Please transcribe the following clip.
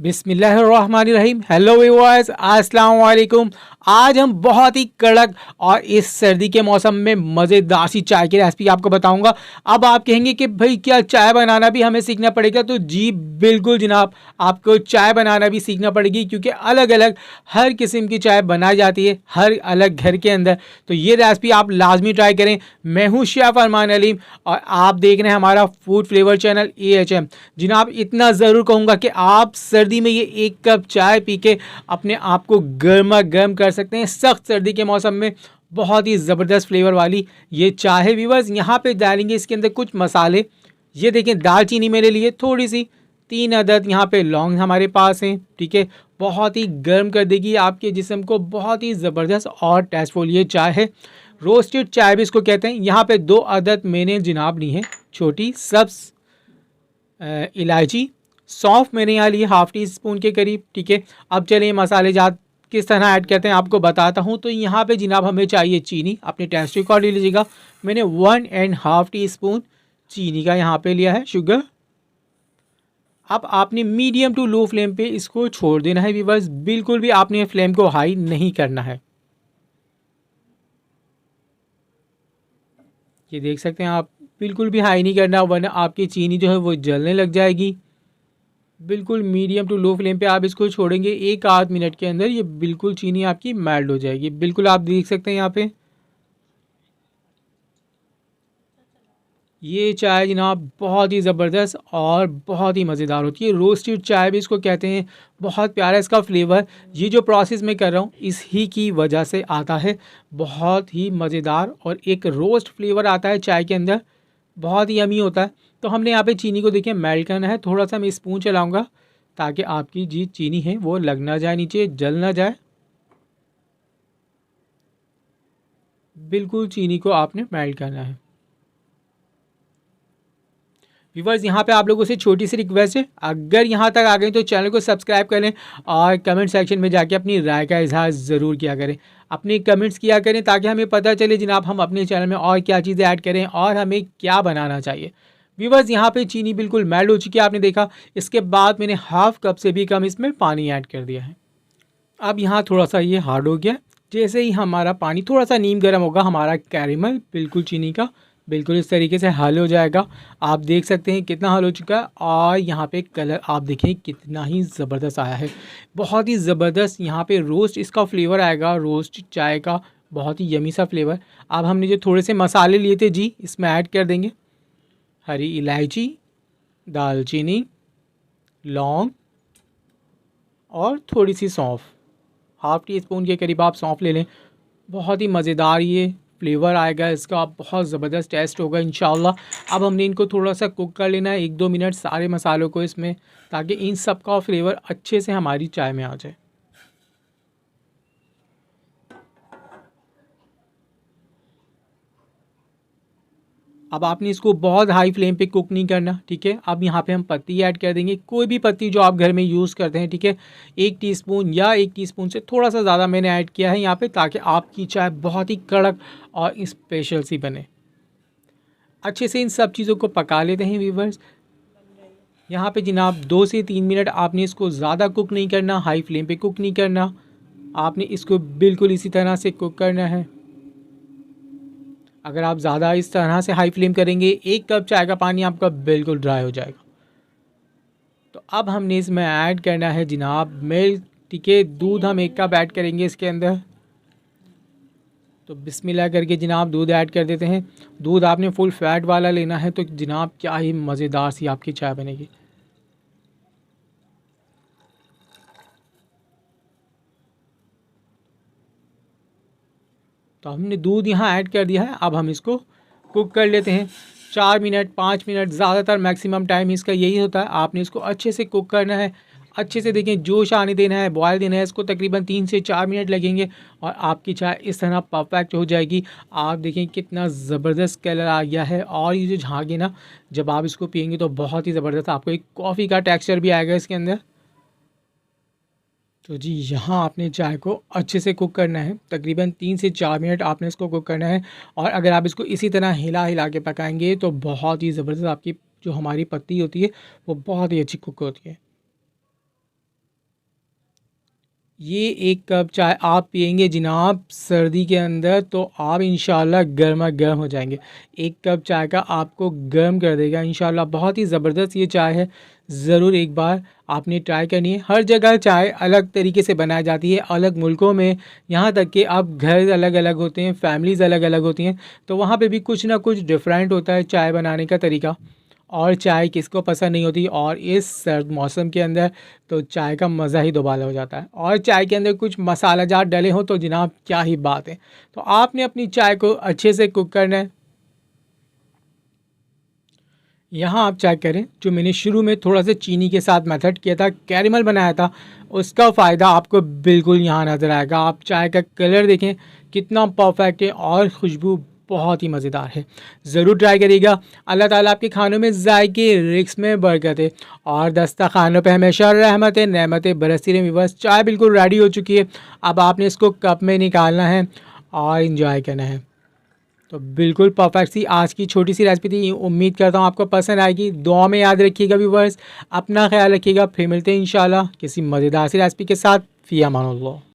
बिस्मिल्लाहिर्रहमानिर्रहीम। Hello viewers, अस्सलाम वालेकुम। आज हम बहुत ही कड़क और इस सर्दी के मौसम में मज़ेदार सी चाय की रेसिपी आपको बताऊंगा। अब आप कहेंगे कि भाई क्या चाय बनाना भी हमें सीखना पड़ेगा? तो जी बिल्कुल जनाब, आपको चाय बनाना भी सीखना पड़ेगी, क्योंकि अलग अलग हर किस्म की चाय बनाई जाती है हर अलग घर के अंदर। तो ये रेसिपी आप लाजमी ट्राई करें। मैं हूँ शेफ अरमान अलीम और आप देख रहे हैं हमारा फूड फ्लेवर चैनल AHM। जनाब इतना ज़रूर कहूँगा कि आप सर्दी में ये एक कप चाय पी के अपने आप को गर्मा गर्म कर सकते हैं। सख्त सर्दी के मौसम में बहुत ही ज़बरदस्त फ्लेवर वाली ये चाय है। व्यूअर्स, यहाँ पे डालेंगे इसके अंदर कुछ मसाले। ये देखें, दालचीनी मेरे लिए थोड़ी सी 3 अदद, यहाँ पे लौंग हमारे पास हैं। ठीक है, बहुत ही गर्म कर देगी आपके जिस्म को, बहुत ही ज़बरदस्त और टेस्टफुल ये चाय है। रोस्टेड चाय भी इसको कहते हैं। यहाँ पे 2 अदद मैंने जनाब ली है छोटी सब्ज़ इलायची। सौंफ मैंने यहाँ लिए हाफ़ टी स्पून के करीब। ठीक है, अब चलिए मसाले जात किस तरह ऐड करते हैं आपको बताता हूँ। तो यहाँ पे जनाब हमें चाहिए चीनी, अपने टेस्ट के अकॉर्डिंग लीजिएगा। मैंने 1.5 टीस्पून चीनी का यहाँ पे लिया है, शुगर। अब आपने मीडियम टू लो फ्लेम पे इसको छोड़ देना है व्यूअर्स, बिल्कुल भी आपने फ्लेम को हाई नहीं करना है। ये देख सकते हैं आप, बिल्कुल भी हाई नहीं करना, वरना आपकी चीनी जो है वो जलने लग जाएगी। बिल्कुल मीडियम टू लो फ्लेम पे आप इसको छोड़ेंगे, 1 आध मिनट के अंदर ये बिल्कुल चीनी आपकी मेल्ट हो जाएगी। बिल्कुल आप देख सकते हैं यहाँ पे ये चाय जनाब बहुत ही ज़बरदस्त और बहुत ही मज़ेदार होती है। रोस्टेड चाय भी इसको कहते हैं। बहुत प्यारा इसका फ्लेवर, ये जो प्रोसेस मैं कर रहा हूँ इस ही की वजह से आता है। बहुत ही मज़ेदार और एक रोस्ट फ्लेवर आता है चाय के अंदर, बहुत ही यमी होता है। तो हमने यहाँ पे चीनी को देखिए मेल्ट करना है। थोड़ा सा मैं स्पून चलाऊँगा ताकि आपकी जी चीनी है वो लग ना जाए, नीचे जल ना जाए। बिल्कुल चीनी को आपने मेल्ट करना है। व्यूवर्स, यहाँ पे आप लोगों से छोटी सी रिक्वेस्ट है, अगर यहाँ तक आ गए तो चैनल को सब्सक्राइब करें और कमेंट सेक्शन में जाके अपनी राय का इजहार ज़रूर किया करें। अपनी कमेंट्स किया करें ताकि हमें पता चले जनाब हम अपने चैनल में और क्या चीज़ें ऐड करें और हमें क्या बनाना चाहिए। व्यूवर्स, यहाँ पे चीनी बिल्कुल मेल्ट हो चुकी है, आपने देखा। इसके बाद मैंने हाफ़ कप से भी कम इसमें पानी ऐड कर दिया है। अब यहाँ थोड़ा सा ये हार्ड हो गया। जैसे ही हमारा पानी थोड़ा सा नीम गर्म होगा, हमारा कैरेमल बिल्कुल चीनी का बिल्कुल इस तरीके से हल हो जाएगा। आप देख सकते हैं कितना हल हो चुका है। और यहाँ पे कलर आप देखें कितना ही ज़बरदस्त आया है, बहुत ही ज़बरदस्त। यहाँ पे रोस्ट इसका फ्लेवर आएगा, रोस्ट चाय का बहुत ही यमी सा फ्लेवर। अब हमने जो थोड़े से मसाले लिए थे जी इसमें ऐड कर देंगे। हरी इलायची, दालचीनी, लौंग और थोड़ी सी सौंफ, हाफ़ टी स्पून के करीब आप सौंफ ले लें। बहुत ही मज़ेदार ये फ्लेवर आएगा इसका, बहुत ज़बरदस्त टेस्ट होगा इंशाल्लाह। अब हमने इनको थोड़ा सा कुक कर लेना है 1-2 मिनट सारे मसालों को इसमें, ताकि इन सब का फ्लेवर अच्छे से हमारी चाय में आ जाए। अब आपने इसको बहुत हाई फ्लेम पे कुक नहीं करना, ठीक है। अब यहाँ पे हम पत्ती ऐड कर देंगे, कोई भी पत्ती जो आप घर में यूज़ करते हैं, ठीक है। 1 टीस्पून या 1 टीस्पून से थोड़ा सा ज़्यादा मैंने ऐड किया है यहाँ पे, ताकि आपकी चाय बहुत ही कड़क और स्पेशल सी बने। अच्छे से इन सब चीज़ों को पका लेते हैं व्यूवर्स। यहाँ पे जनाब 2 से 3 मिनट आपने इसको ज़्यादा कुक नहीं करना, हाई फ्लेम पे कुक नहीं करना, आपने इसको बिल्कुल इसी तरह से कुक करना है। अगर आप ज़्यादा इस तरह से हाई फ्लेम करेंगे, 1 कप चाय का पानी आपका बिल्कुल ड्राई हो जाएगा। तो अब हमने इसमें ऐड करना है जनाब मिल्क, ठीक है। दूध हम 1 कप ऐड करेंगे इसके अंदर। तो बिस्मिल्लाह करके जनाब दूध ऐड कर देते हैं। दूध आपने फुल फैट वाला लेना है, तो जनाब क्या ही मज़ेदार सी आपकी चाय बनेगी। तो हमने दूध यहाँ ऐड कर दिया है। अब हम इसको कुक कर लेते हैं 4 मिनट 5 मिनट, ज़्यादातर मैक्सिमम टाइम इसका यही होता है। आपने इसको अच्छे से कुक करना है, अच्छे से देखें जोश आने देना है, बॉयल देना है इसको। तकरीबन 3 से 4 मिनट लगेंगे और आपकी चाय इस तरह परफेक्ट हो जाएगी। आप देखें कितना ज़बरदस्त कलर आ गया है, और ये जो झाग है ना, जब आप इसको पियेंगे तो बहुत ही ज़बरदस्त आपको एक कॉफ़ी का टेक्सचर भी आएगा इसके अंदर। तो जी यहाँ आपने चाय को अच्छे से कुक करना है, तकरीबन 3 से 4 मिनट आपने इसको कुक करना है। और अगर आप इसको इसी तरह हिला हिला के पकाएंगे तो बहुत ही ज़बरदस्त आपकी जो हमारी पत्ती होती है वो बहुत ही अच्छी कुक होती है। ये एक कप चाय आप पियेंगे जनाब सर्दी के अंदर तो आप इंशाल्लाह गर्मा गर्म हो जाएंगे। एक कप चाय का आपको गर्म कर देगा इंशाल्लाह। बहुत ही ज़बरदस्त ये चाय है, ज़रूर एक बार आपने ट्राई करनी है। हर जगह चाय अलग तरीके से बनाई जाती है, अलग मुल्कों में, यहाँ तक कि अब घर अलग अलग होते हैं, फैमिलीज़ अलग अलग होती हैं, तो वहाँ पे भी कुछ ना कुछ डिफरेंट होता है चाय बनाने का तरीका। और चाय किसको पसंद नहीं होती, और इस सर्द मौसम के अंदर तो चाय का मज़ा ही दोबारा हो जाता है। और चाय के अंदर कुछ मसाला जार डले हों तो जनाब क्या ही बात है। तो आपने अपनी चाय को अच्छे से कुक करना है। यहाँ आप चेक करें, जो मैंने शुरू में थोड़ा सा चीनी के साथ मेथड किया था, कैरेमल बनाया था, उसका फ़ायदा आपको बिल्कुल यहाँ नज़र आएगा। आप चाय का कलर देखें कितना परफेक्ट है और खुशबू बहुत ही मज़ेदार है। ज़रूर ट्राई करिएगा। अल्लाह ताला आपके खानों में जायके रिस्क में बरकत है और दस्तरखानों पे हमेशा रहमतें नेमतें बरसती रहें। व्यूअर्स, चाय बिल्कुल रेडी हो चुकी है। अब आपने इसको कप में निकालना है और इंजॉय करना है। तो बिल्कुल परफेक्ट सी आज की छोटी सी रेसिपी थी। उम्मीद करता हूँ आपको पसंद आएगी। दुआ में याद रखिएगा व्यूअर्स, अपना ख्याल रखिएगा। फिर मिलते हैं इंशाल्लाह किसी मज़ेदार सी रेसिपी के साथ। फ़ी अमानुल्लाह।